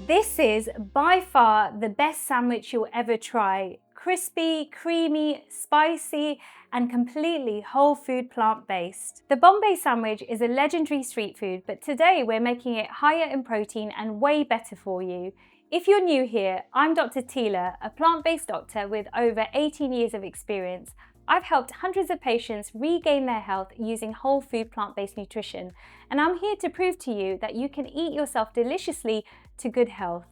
This is by far the best sandwich you'll ever try. Crispy, creamy, spicy, and completely whole food plant-based. The Bombay sandwich is a legendary street food, but today we're making it higher in protein and way better for you. If you're new here, I'm Dr. Tila, a plant-based doctor with over 18 years of experience. I've helped hundreds of patients regain their health using whole food plant-based nutrition, and I'm here to prove to you that you can eat yourself deliciously to good health.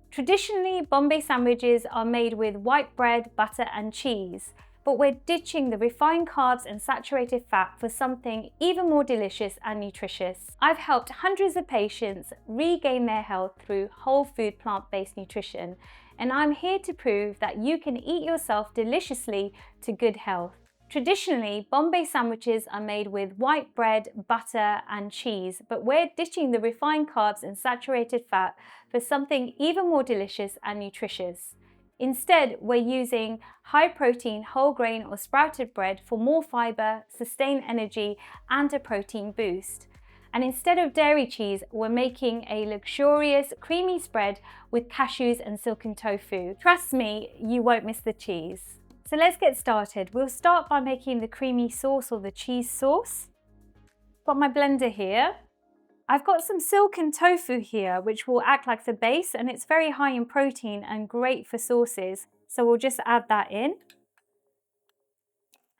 Traditionally, Bombay sandwiches are made with white bread, butter and cheese, but we're ditching the refined carbs and saturated fat for something even more delicious and nutritious. I've helped hundreds of patients regain their health through whole food plant-based nutrition, and I'm here to prove that you can eat yourself deliciously to good health. Traditionally, Bombay sandwiches are made with white bread, butter and cheese, but we're ditching the refined carbs and saturated fat for something even more delicious and nutritious. Instead, we're using high-protein whole grain or sprouted bread for more fibre, sustained energy and a protein boost. And instead of dairy cheese, we're making a luxurious, creamy spread with cashews and silken tofu. Trust me, you won't miss the cheese. So let's get started. We'll start by making the creamy sauce or the cheese sauce. Got my blender here. I've got some silken tofu here, which will act like the base, and it's very high in protein and great for sauces. So we'll just add that in.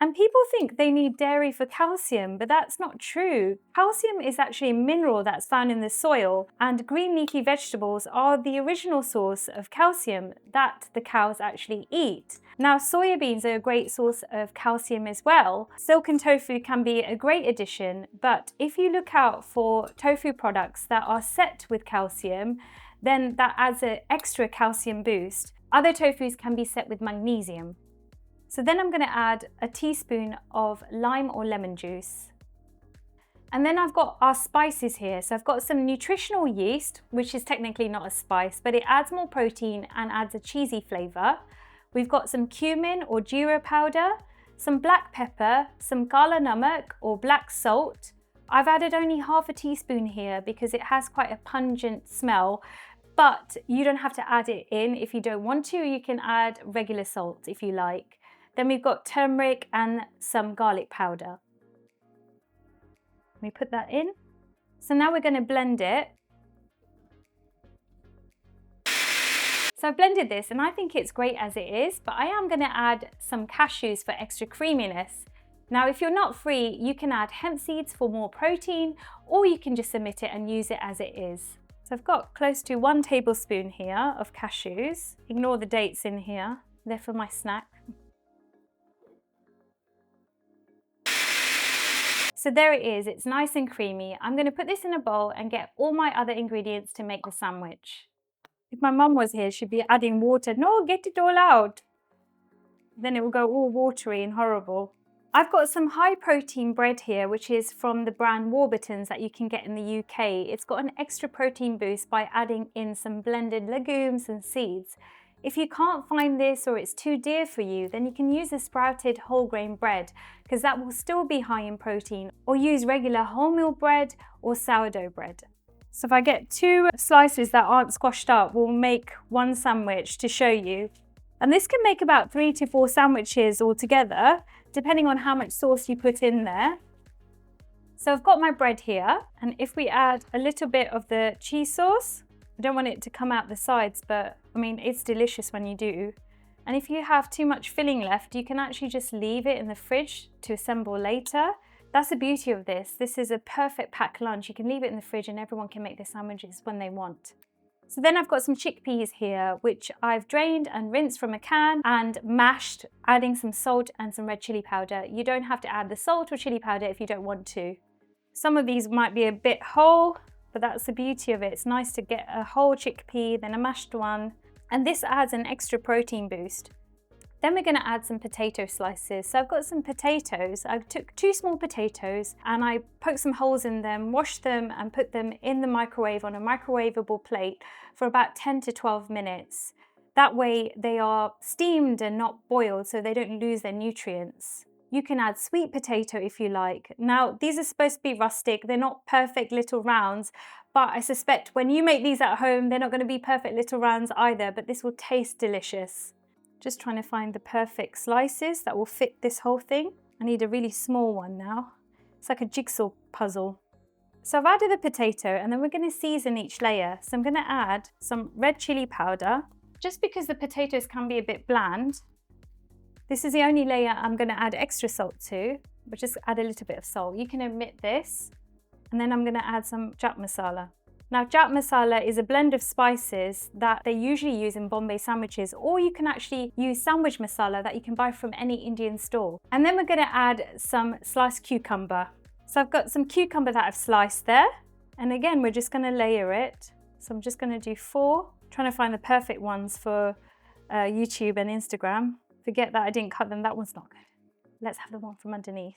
And people think they need dairy for calcium, but that's not true. Calcium is actually a mineral that's found in the soil, and green leafy vegetables are the original source of calcium that the cows actually eat. Now, soya beans are a great source of calcium as well. Silken tofu can be a great addition, but if you look out for tofu products that are set with calcium, then that adds an extra calcium boost. Other tofus can be set with magnesium. So then I'm going to add a teaspoon of lime or lemon juice. And then I've got our spices here. So I've got some nutritional yeast, which is technically not a spice, but it adds more protein and adds a cheesy flavour. We've got some cumin or jeera powder, some black pepper, some kala namak or black salt. I've added only half a teaspoon here because it has quite a pungent smell, but you don't have to add it in if you don't want to. You can add regular salt if you like. Then we've got turmeric and some garlic powder. We put that in. So now we're going to blend it. So I've blended this and I think it's great as it is, but I am going to add some cashews for extra creaminess. Now, if you're not free, you can add hemp seeds for more protein, or you can just omit it and use it as it is. So I've got close to 1 tablespoon here of cashews. Ignore the dates in here, they're for my snack. So there it is, it's nice and creamy. I'm going to put this in a bowl and get all my other ingredients to make the sandwich. If my mum was here, she'd be adding water. No, get it all out. Then it will go all watery and horrible. I've got some high protein bread here, which is from the brand Warburton's that you can get in the UK. It's got an extra protein boost by adding in some blended legumes and seeds. If you can't find this or it's too dear for you, then you can use a sprouted whole grain bread because that will still be high in protein, or use regular wholemeal bread or sourdough bread. So if I get 2 slices that aren't squashed up, we'll make 1 sandwich to show you. And this can make about 3 to 4 sandwiches altogether, depending on how much sauce you put in there. So I've got my bread here, and if we add a little bit of the cheese sauce, I don't want it to come out the sides, but I mean, it's delicious when you do. And if you have too much filling left, you can actually just leave it in the fridge to assemble later. That's the beauty of this. This is a perfect packed lunch. You can leave it in the fridge and everyone can make their sandwiches when they want. So then I've got some chickpeas here, which I've drained and rinsed from a can and mashed, adding some salt and some red chili powder. You don't have to add the salt or chili powder if you don't want to. Some of these might be a bit whole, but that's the beauty of it. It's nice to get a whole chickpea, then a mashed one, and this adds an extra protein boost. Then we're going to add some potato slices. So I've got some potatoes. I took 2 small potatoes and I poked some holes in them, washed them and put them in the microwave on a microwavable plate for about 10 to 12 minutes. That way they are steamed and not boiled, so they don't lose their nutrients. You can add sweet potato if you like. Now, these are supposed to be rustic. They're not perfect little rounds, but I suspect when you make these at home, they're not going to be perfect little rounds either, but this will taste delicious. Just trying to find the perfect slices that will fit this whole thing. I need a really small one now. It's like a jigsaw puzzle. So I've added the potato and then we're going to season each layer. So I'm going to add some red chili powder. Just because the potatoes can be a bit bland, this is the only layer I'm going to add extra salt to, but just add a little bit of salt. You can omit this. And then I'm going to add some chaat masala. Now, chaat masala is a blend of spices that they usually use in Bombay sandwiches, or you can actually use sandwich masala that you can buy from any Indian store. And then we're going to add some sliced cucumber. So I've got some cucumber that I've sliced there. And again, we're just going to layer it. So I'm just going to do 4, trying to find the perfect ones for YouTube and Instagram. Forget that I didn't cut them, that one's not good. Let's have the one from underneath.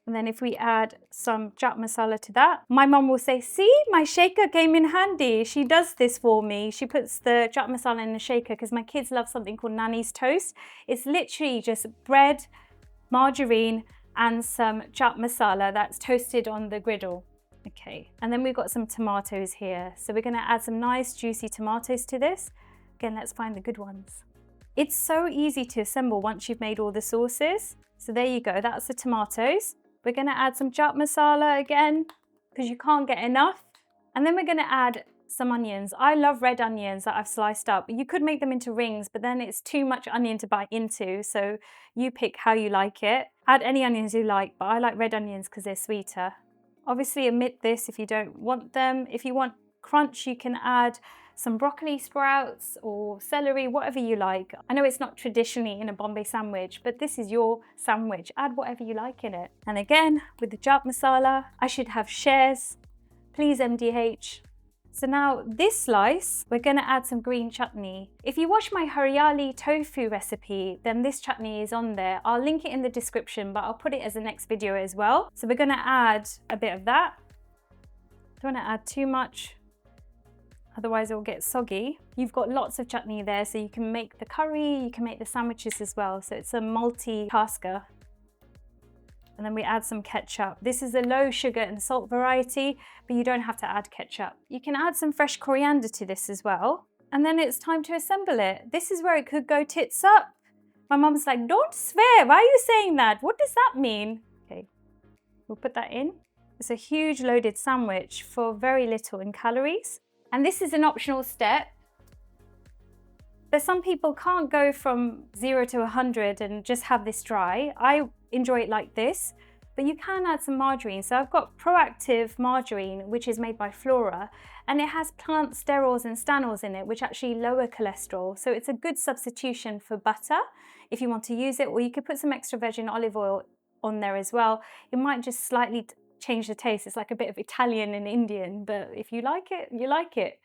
And then if we add some chaat masala to that, my mum will say, see, my shaker came in handy. She does this for me. She puts the chaat masala in the shaker because my kids love something called Nanny's toast. It's literally just bread, margarine, and some chaat masala that's toasted on the griddle. Okay, and then we've got some tomatoes here. So we're gonna add some nice juicy tomatoes to this. Again, let's find the good ones. It's so easy to assemble once you've made all the sauces. So there you go, that's the tomatoes. We're gonna add some chaat masala again, because you can't get enough. And then we're gonna add some onions. I love red onions that I've sliced up. You could make them into rings, but then it's too much onion to bite into, so you pick how you like it. Add any onions you like, but I like red onions because they're sweeter. Obviously omit this if you don't want them. If you want crunch, you can add some broccoli sprouts or celery, whatever you like. I know it's not traditionally in a Bombay sandwich, but this is your sandwich. Add whatever you like in it. And again, with the chaat masala, I should have shares. Please MDH. So now this slice, we're gonna add some green chutney. If you watch my Haryali tofu recipe, then this chutney is on there. I'll link it in the description, but I'll put it as the next video as well. So we're gonna add a bit of that. Don't wanna add too much, otherwise it will get soggy. You've got lots of chutney there, so you can make the curry, you can make the sandwiches as well. So it's a multi-tasker. And then we add some ketchup. This is a low sugar and salt variety, but you don't have to add ketchup. You can add some fresh coriander to this as well. And then it's time to assemble it. This is where it could go tits up. My mum's like, don't swear, why are you saying that? What does that mean? Okay, we'll put that in. It's a huge loaded sandwich for very little in calories. And this is an optional step. But some people can't go from 0 to 100 and just have this dry. I enjoy it like this, but you can add some margarine. So I've got Proactive margarine, which is made by Flora, and it has plant sterols and stanols in it, which actually lower cholesterol. So it's a good substitution for butter if you want to use it, or you could put some extra virgin olive oil on there as well. It might just slightly change the taste. It's like a bit of Italian and Indian, but if you like it, you like it.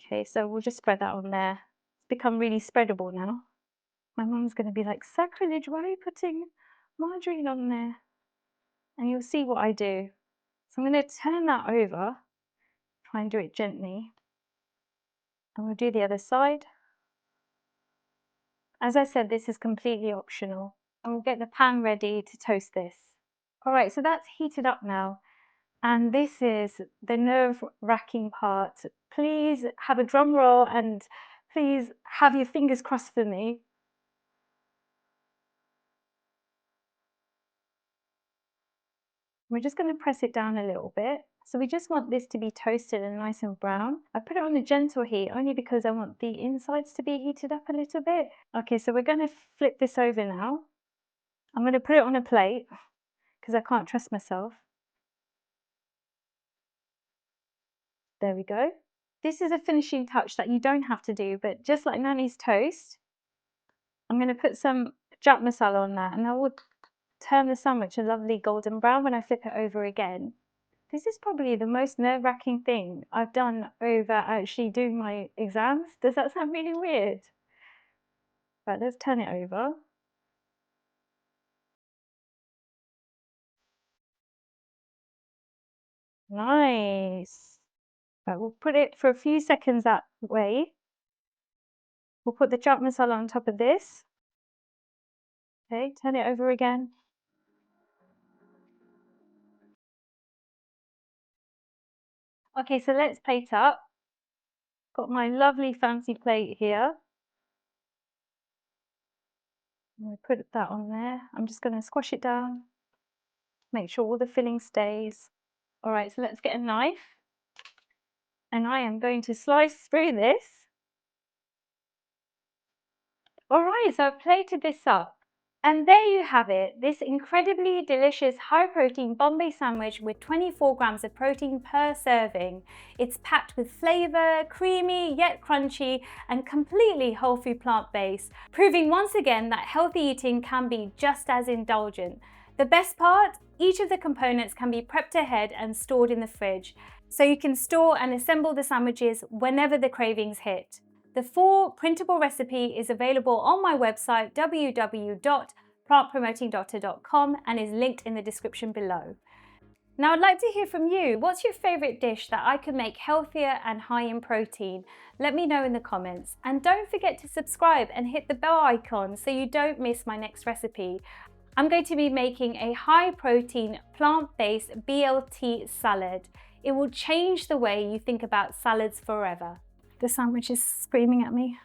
Okay, so we'll just spread that on there. It's become really spreadable now. My mum's going to be like, sacrilege, why are you putting margarine on there? And you'll see what I do. So I'm going to turn that over, try and do it gently. And we'll do the other side. As I said, this is completely optional. And we'll get the pan ready to toast this. All right, so that's heated up now. And this is the nerve-wracking part. Please have a drum roll and please have your fingers crossed for me. We're just going to press it down a little bit. So we just want this to be toasted and nice and brown. I put it on a gentle heat only because I want the insides to be heated up a little bit. Okay, so we're going to flip this over now. I'm going to put it on a plate because I can't trust myself. There we go. This is a finishing touch that you don't have to do, but just like Nanny's toast, I'm going to put some chaat masala on that, and I will turn the sandwich a lovely golden brown when I flip it over again. This is probably the most nerve-wracking thing I've done over actually doing my exams. Does that sound really weird? Right, let's turn it over. Nice. Right, we'll put it for a few seconds that way. We'll put the chaat masala on top of this. Okay, turn it over again. Okay, so let's plate up. Got my lovely fancy plate here. I'm going to put that on there. I'm just going to squash it down, make sure all the filling stays. All right, so let's get a knife and I am going to slice through this. All right, so I've plated this up. And there you have it, this incredibly delicious high-protein Bombay sandwich with 24 grams of protein per serving. It's packed with flavour, creamy yet crunchy, and completely whole food plant-based, proving once again that healthy eating can be just as indulgent. The best part? Each of the components can be prepped ahead and stored in the fridge, so you can store and assemble the sandwiches whenever the cravings hit. The full printable recipe is available on my website www.plantpromotingdoctor.com and is linked in the description below. Now I'd like to hear from you. What's your favourite dish that I could make healthier and high in protein? Let me know in the comments. And don't forget to subscribe and hit the bell icon so you don't miss my next recipe. I'm going to be making a high protein plant-based BLT salad. It will change the way you think about salads forever. The sandwich is screaming at me.